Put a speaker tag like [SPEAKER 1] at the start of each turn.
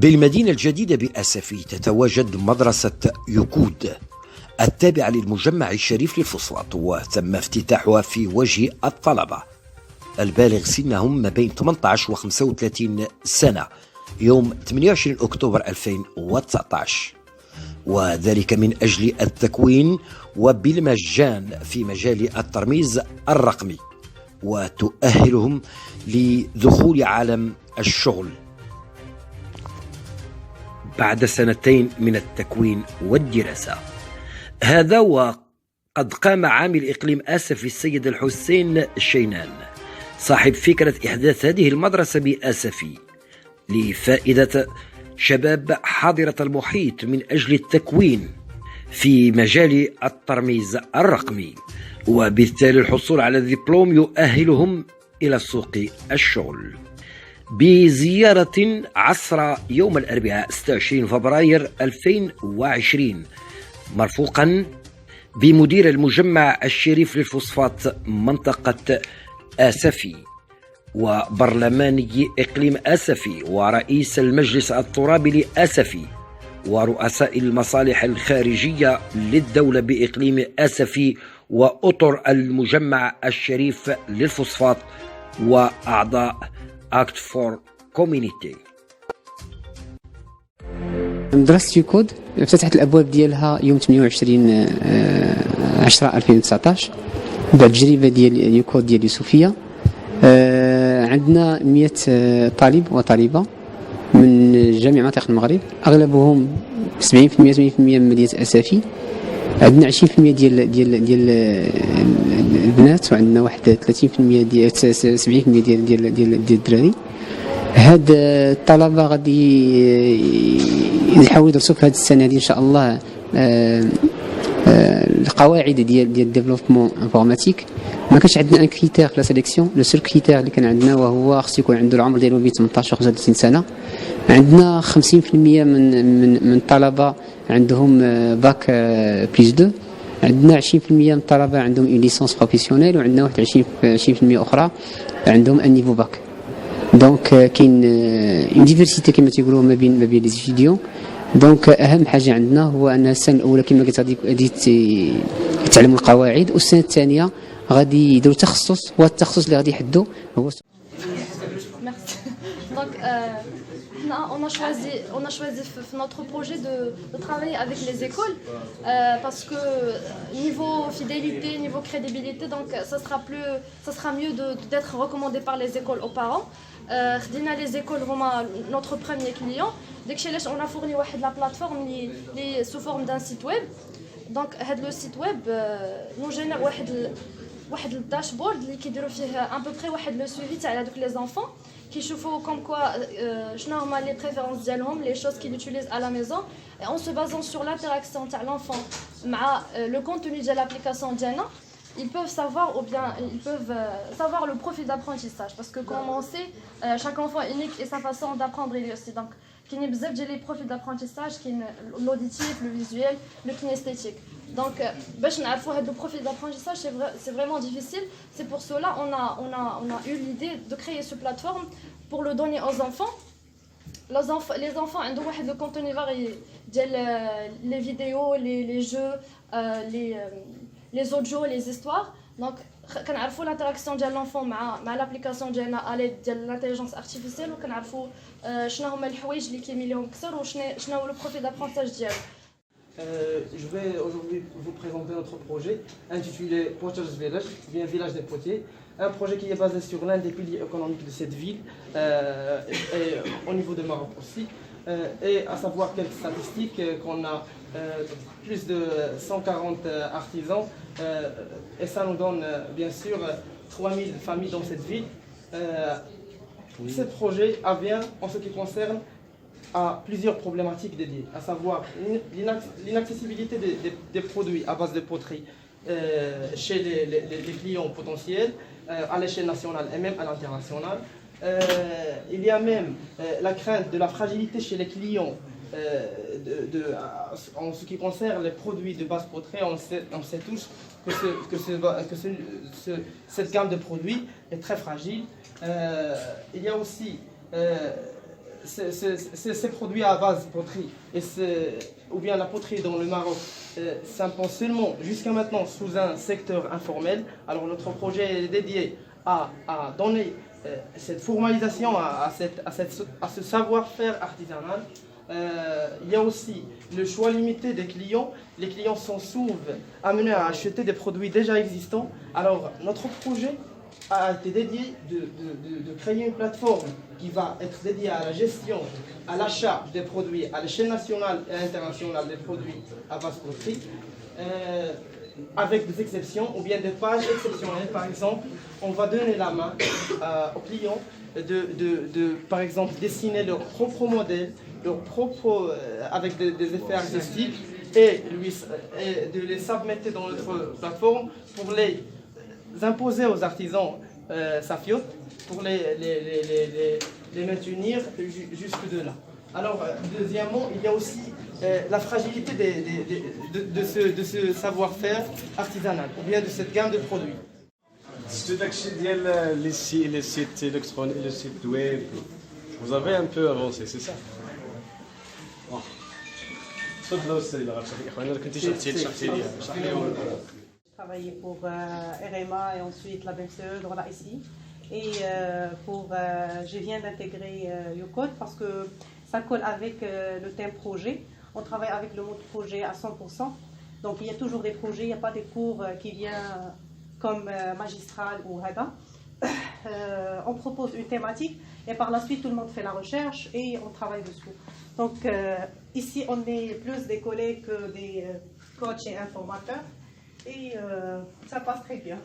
[SPEAKER 1] بالمدينة الجديدة بأسفي تتواجد مدرسة يوكود التابعة للمجمع الشريف للفسطاط، وتم افتتاحها في وجه الطلبة البالغ سنهم ما بين 18 و 35 سنة يوم 28 أكتوبر 2019، وذلك من أجل التكوين وبالمجان في مجال الترميز الرقمي، وتؤهلهم لدخول عالم الشغل بعد سنتين من التكوين والدراسة. هذا وقد قام عامل إقليم آسفي السيد الحسين الشينان صاحب فكرة إحداث هذه المدرسة بآسفي لفائدة شباب حاضرة المحيط من أجل التكوين في مجال الترميز الرقمي، وبالتالي الحصول على الدبلوم يؤهلهم إلى سوق الشغل. بزيارة عصر يوم الأربعاء 26 فبراير 2020 مرفوقا بمدير المجمع الشريف للفوسفات منطقة آسفي وبرلماني إقليم آسفي ورئيس المجلس الترابي لآسفي ورؤساء المصالح الخارجية للدولة بإقليم آسفي وأطر المجمع الشريف للفوسفات وأعضاء Act for Community.
[SPEAKER 2] مدرسة يوكود افتتحت الأبواب ديالها يوم 28/10/2019 بعد تجربة ديال يوكود ديال يوسفية. عندنا 100 طالب وطالبة من جميع مناطق المغرب، أغلبهم 70% من مدينة أسفي. عندنا 20% ديال البنات، وعندنا واحد 30% ديال 70% ديال الدراري. هاد الطلبة غادي يحاولوا يدرسوا في هذه السنة هذه إن شاء الله القواعد ديال الديفلوبمون انفورماتيك. ما كانش عندنا ان كريتير في لا سيليكسيون، لو سول كريتير اللي كان عندنا وهو خص يكون عنده العمر ديالو بين 18 و 35 سنة. عندنا 50% من الطلبة عندهم باك بليس 2. عندنا 20% من الطلبة عندهم اون ليسونس بروفيسيونيل، وعندنا واحد 20% أخرى عندهم ان نيفو باك. دونك كاين اون ديفيرسيتي كما تيقولوا ما بين لي ستوديون. دونك اهم حاجه عندنا هو ان السنه الاولى كما قلت غادي يتعلموا القواعد، والسنه الثانيه غادي يديروا تخصص، والتخصص اللي غادي يحدوا هو
[SPEAKER 3] On a choisi notre projet de travailler avec les écoles parce que niveau fidélité, niveau crédibilité, donc ça sera mieux d'être recommandé par les écoles aux parents. Les écoles sont notre premier client. Dès que on a fourni la plateforme sous forme d'un site web. Donc le site web nous génère واحد الداشبورد اللي كيديروا فيه à peu près le suivi تاع les enfants كيشوفوا comme quoi شنو هما les préférences ديالهم, les choses qu'ils utilisent à la maison, et en se basant sur l'interaction تاع l'enfant مع le contenu de l'application ديالنا ils peuvent savoir ou bien ils peuvent savoir le profil d'apprentissage, parce que comme on sait chaque enfant est unique et sa façon d'apprendre est aussi. Donc كاين بزاف ديال les profils d'apprentissage, كاين l'auditif, le visuel, le kinesthétique. Donc باش نعرفوا هذا le profil d'apprentissage c'est vraiment difficile. C'est pour cela on a eu l'idée de créer cette plateforme pour le donner aux enfants. Les enfants ont le contenu varié, les vidéos, les jeux, les audios, les histoires. Donc كنعرفوا l'interaction ديال l'enfant مع l'application ديالنا à l'aide de l'intelligence artificielle, وكنعرفوا شنو هما الحوايج اللي كيميل لهم اكثر وشنو هو le profil d'apprentissage ديالو.
[SPEAKER 4] Je vais aujourd'hui vous présenter notre projet intitulé Potters Village, bien village des potiers, un projet qui est basé sur l'un des piliers économiques de cette ville et au niveau de Maroc aussi, et à savoir quelques statistiques qu'on a plus de 140 artisans et ça nous donne bien sûr 3000 familles dans cette ville. Ce projet vient en ce qui concerne à plusieurs problématiques dédiées, à savoir l'inaccessibilité des produits à base de poterie chez les clients potentiels à l'échelle nationale et même à l'international. Il y a même la crainte de la fragilité chez les clients en ce qui concerne les produits de basse poterie. On sait tous que cette gamme de produits est très fragile. Il y a aussi ces produits à base poterie, ou bien la poterie dans le Maroc, s'impose seulement jusqu'à maintenant sous un secteur informel. Alors notre projet est dédié à donner cette formalisation à ce savoir-faire artisanal. Il y a aussi le choix limité des clients. Les clients sont souvent amenés à acheter des produits déjà existants. Alors notre projet a été dédié de créer une plateforme qui va être dédiée à la gestion, à l'achat des produits à l'échelle nationale et internationale des produits à base poterie, avec des exceptions ou bien des pages exceptionnelles. Par exemple, on va donner la main aux clients par exemple, dessiner leur propre modèle, avec des effets artistiques et de les submettre dans notre plateforme pour les imposer aux artisans safiotes pour les maintenir jusque de là. Alors, deuxièmement, il y a aussi la fragilité de ce savoir-faire artisanal, ou bien de cette gamme de produits.
[SPEAKER 5] C'est l'accès les sites électroniques, les sites web. Vous avez un peu avancé, c'est ça?
[SPEAKER 6] J'ai travaillé pour RMA et ensuite la BCE dans la SI. Et je viens d'intégrer YouCode parce que ça colle avec le thème projet. On travaille avec le mode projet à 100%. Donc il y a toujours des projets, il n'y a pas des cours qui viennent comme magistral ou RADA. On propose une thématique et par la suite tout le monde fait la recherche et on travaille dessus. Donc ici on est plus des collègues que des coachs et informateurs et ça passe très bien.